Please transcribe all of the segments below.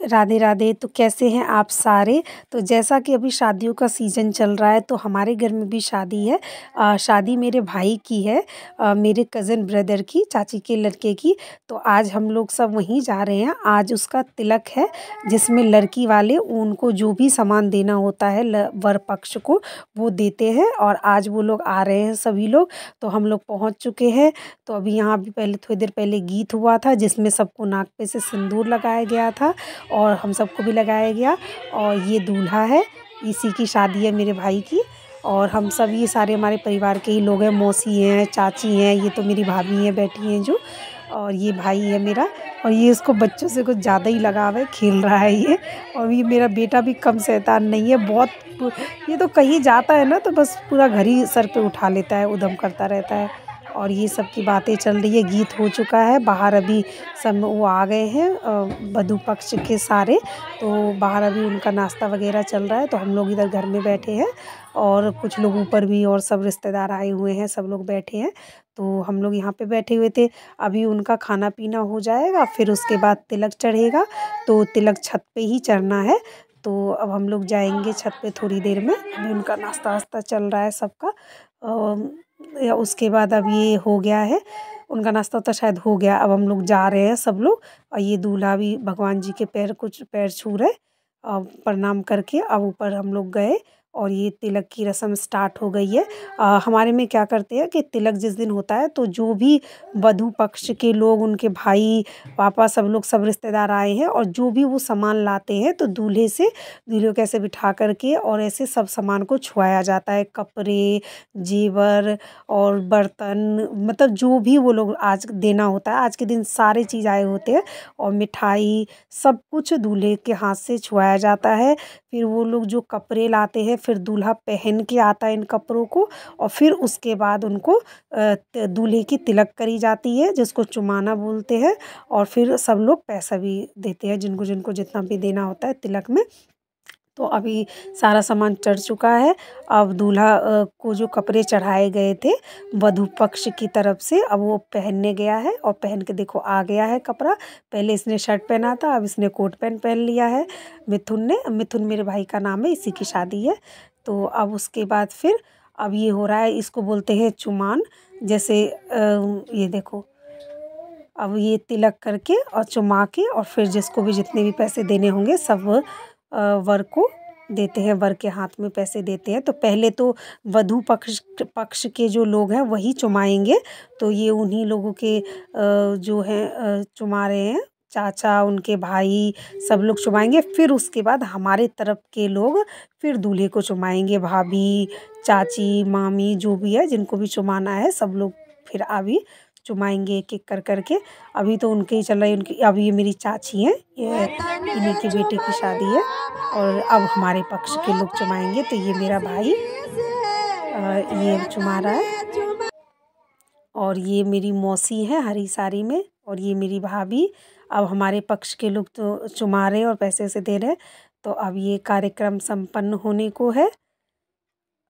राधे राधे। तो कैसे हैं आप सारे। तो जैसा कि अभी शादियों का सीज़न चल रहा है तो हमारे घर में भी शादी है। शादी मेरे भाई की है, मेरे कज़न ब्रदर की, चाची के लड़के की। तो आज हम लोग सब वहीं जा रहे हैं। आज उसका तिलक है जिसमें लड़की वाले उनको जो भी सामान देना होता है वर पक्ष को वो देते हैं। और आज वो लोग आ रहे हैं सभी लोग। तो हम लोग पहुँच चुके हैं। तो अभी यहाँ भी पहले थोड़ी देर पहले गीत हुआ था जिसमें सबको नाक पे से सिंदूर लगाया गया था और हम सबको भी लगाया गया। और ये दूल्हा है, इसी की शादी है मेरे भाई की। और हम सब ये सारे हमारे परिवार के ही लोग हैं, मौसी हैं, चाची हैं, ये तो मेरी भाभी हैं बैठी हैं जो, और ये भाई है मेरा। और ये इसको बच्चों से कुछ ज़्यादा ही लगाव है, खेल रहा है ये। और ये मेरा बेटा भी कम शैतान नहीं है, बहुत। ये तो कहीं जाता है ना तो बस पूरा घर ही सर पे उठा लेता है, उधम करता रहता है। और ये सब की बातें चल रही है, गीत हो चुका है बाहर। अभी सब वो आ गए हैं वधू पक्ष के सारे। तो बाहर अभी उनका नाश्ता वगैरह चल रहा है, तो हम लोग इधर घर में बैठे हैं। और कुछ लोग ऊपर भी और सब रिश्तेदार आए हुए हैं, सब लोग बैठे हैं। तो हम लोग यहाँ पे बैठे हुए थे। अभी उनका खाना पीना हो जाएगा, फिर उसके बाद तिलक चढ़ेगा। तो तिलक छत पे ही चढ़ना है। तो अब हम लोग जाएंगे छत पे थोड़ी देर में। अभी उनका नाश्ता वास्ता चल रहा है सबका। या उसके बाद अब ये हो गया है, उनका नाश्ता तो शायद हो गया। अब हम लोग जा रहे हैं सब लोग। और ये दूल्हा भी भगवान जी के पैर छू रहे, प्रणाम करके अब ऊपर हम लोग गए। और ये तिलक की रस्म स्टार्ट हो गई है। हमारे में क्या करते हैं कि तिलक जिस दिन होता है तो जो भी वधू पक्ष के लोग, उनके भाई पापा, सब लोग, सब रिश्तेदार आए हैं और जो भी वो सामान लाते हैं तो दूल्हे को ऐसे बिठा करके और ऐसे सब सामान को छुआया जाता है। कपड़े, जेवर और बर्तन, मतलब जो भी वो लोग आज देना होता है, आज के दिन सारे चीज़ आए होते हैं। और मिठाई सब कुछ दूल्हे के हाथ से छुआया जाता है। फिर वो लोग जो कपड़े लाते हैं फिर दूल्हा पहन के आता है इन कपड़ों को। और फिर उसके बाद उनको दूल्हे की तिलक करी जाती है जिसको चुमाना बोलते हैं। और फिर सब लोग पैसा भी देते हैं जिनको जिनको जितना भी देना होता है तिलक में। तो अभी सारा सामान चढ़ चुका है। अब दूल्हा को जो कपड़े चढ़ाए गए थे वधू पक्ष की तरफ से, अब वो पहनने गया है। और पहन के देखो आ गया है कपड़ा। पहले इसने शर्ट पहना था, अब इसने कोट पैंट पहन लिया है। मिथुन मेरे भाई का नाम है, इसी की शादी है। तो अब उसके बाद फिर अब ये हो रहा है, इसको बोलते हैं चुमान। जैसे ये देखो, अब ये तिलक करके और चुमा के और फिर जिसको भी जितने भी पैसे देने होंगे सब वर को देते हैं, वर के हाथ में पैसे देते हैं। तो पहले तो वधू पक्ष के जो लोग हैं वही चुमाएंगे। तो ये उन्हीं लोगों के जो हैं चुमा रहे हैं, चाचा, उनके भाई, सब लोग चुमाएंगे। फिर उसके बाद हमारे तरफ के लोग फिर दूल्हे को चुमाएंगे, भाभी, चाची, मामी, जो भी है जिनको भी चुमाना है सब लोग फिर अभी चुमाएंगे एक एक कर करके। अभी तो उनके ही चल रहा है। उनकी अब ये मेरी चाची हैं, ये इन्हीं की बेटे की शादी है। और अब हमारे पक्ष के लोग चुमाएंगे। तो ये मेरा भाई ये चुमा रहा है। और ये मेरी मौसी है हरी साड़ी में, और ये मेरी भाभी। अब हमारे पक्ष के लोग तो चुमा रहे और पैसे से दे रहे। तो अब ये कार्यक्रम संपन्न होने को है।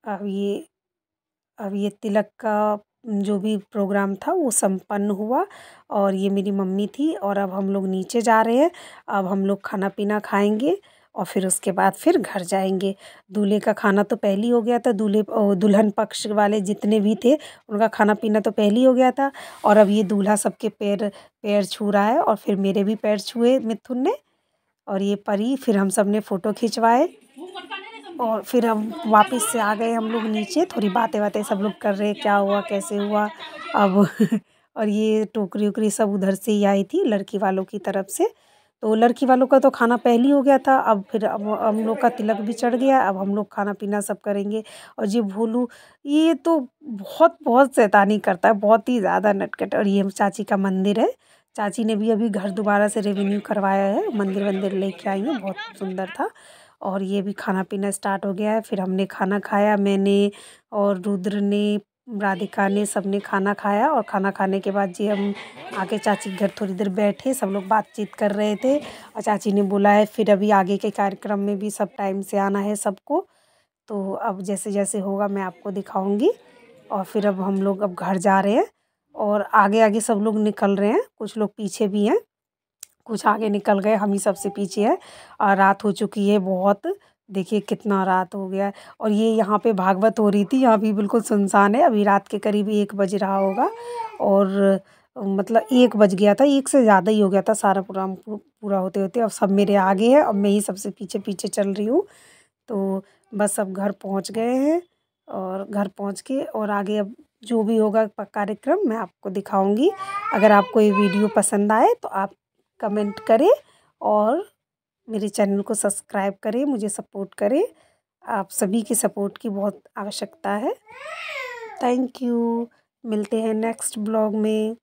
अब ये अब ये तिलक का जो भी प्रोग्राम था वो संपन्न हुआ। और ये मेरी मम्मी थी। और अब हम लोग नीचे जा रहे हैं। अब हम लोग खाना पीना खाएंगे और फिर उसके बाद फिर घर जाएंगे। दूल्हे का खाना तो पहले ही हो गया था, दुल्हन पक्ष वाले जितने भी थे उनका खाना पीना तो पहले ही हो गया था। और अब ये दूल्हा सबके पैर पैर छू रहा है। और फिर मेरे भी पैर छुए मिथुन ने, और ये परी। फिर हम सब ने फ़ोटो खिंचवाए और फिर हम वापस से आ गए हम लोग नीचे। थोड़ी बातें सब लोग कर रहे, क्या हुआ, कैसे हुआ अब। और ये टोकरी वोकरी सब उधर से ही आई थी लड़की वालों की तरफ से। तो लड़की वालों का तो खाना पहले ही हो गया था। अब फिर अब हम लोग का तिलक भी चढ़ गया। अब हम लोग खाना पीना सब करेंगे। और ये भोलू, ये तो बहुत बहुत शैतानी करता है, बहुत ही ज़्यादा नटखट। और ये चाची का मंदिर है। चाची ने भी अभी घर दोबारा से रेवेन्यू करवाया है, मंदिर वंदिर लेके आई हैं, बहुत सुंदर था। और ये भी खाना पीना स्टार्ट हो गया है। फिर हमने खाना खाया, मैंने और रुद्र ने, राधिका ने, सब ने खाना खाया। और खाना खाने के बाद जी हम आके चाची के घर थोड़ी देर बैठे, सब लोग बातचीत कर रहे थे। और चाची ने बोला है फिर अभी आगे के कार्यक्रम में भी सब टाइम से आना है सबको। तो अब जैसे जैसे होगा मैं आपको दिखाऊंगी। और फिर अब हम लोग अब घर जा रहे हैं और आगे आगे सब लोग निकल रहे हैं, कुछ लोग पीछे भी हैं। कुछ आगे निकल गए, हम ही सबसे पीछे है। और रात हो चुकी है बहुत, देखिए कितना रात हो गया है। और ये यहाँ पे भागवत हो रही थी, यहाँ भी बिल्कुल सुनसान है। अभी रात के करीब 1 बज रहा होगा और मतलब 1 बज गया था, 1 से ज़्यादा ही हो गया था सारा प्रोग्राम पूरा होते-होते। अब सब मेरे आगे है, अब मैं ही सबसे पीछे-पीछे चल रही हूँ। तो बस अब घर पहुँच गए हैं और घर पहुँच के और आगे अब जो भी होगा कार्यक्रम मैं आपको दिखाऊँगी। अगर आपको ये वीडियो पसंद आए तो आप कमेंट करें और मेरे चैनल को सब्सक्राइब करें, मुझे सपोर्ट करें। आप सभी की सपोर्ट की बहुत आवश्यकता है। Thank you. मिलते हैं नेक्स्ट ब्लॉग में।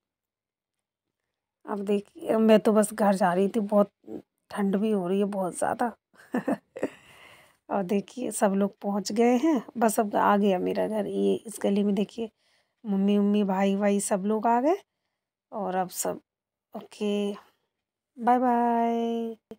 अब देखिए मैं तो बस घर जा रही थी, बहुत ठंड भी हो रही है बहुत ज़्यादा। और देखिए सब लोग पहुंच गए हैं, बस अब आ गया मेरा घर। ये इस गली में देखिए मम्मी उम्मी भाई भाई सब लोग आ गए और अब सब ओके, बाय बाय।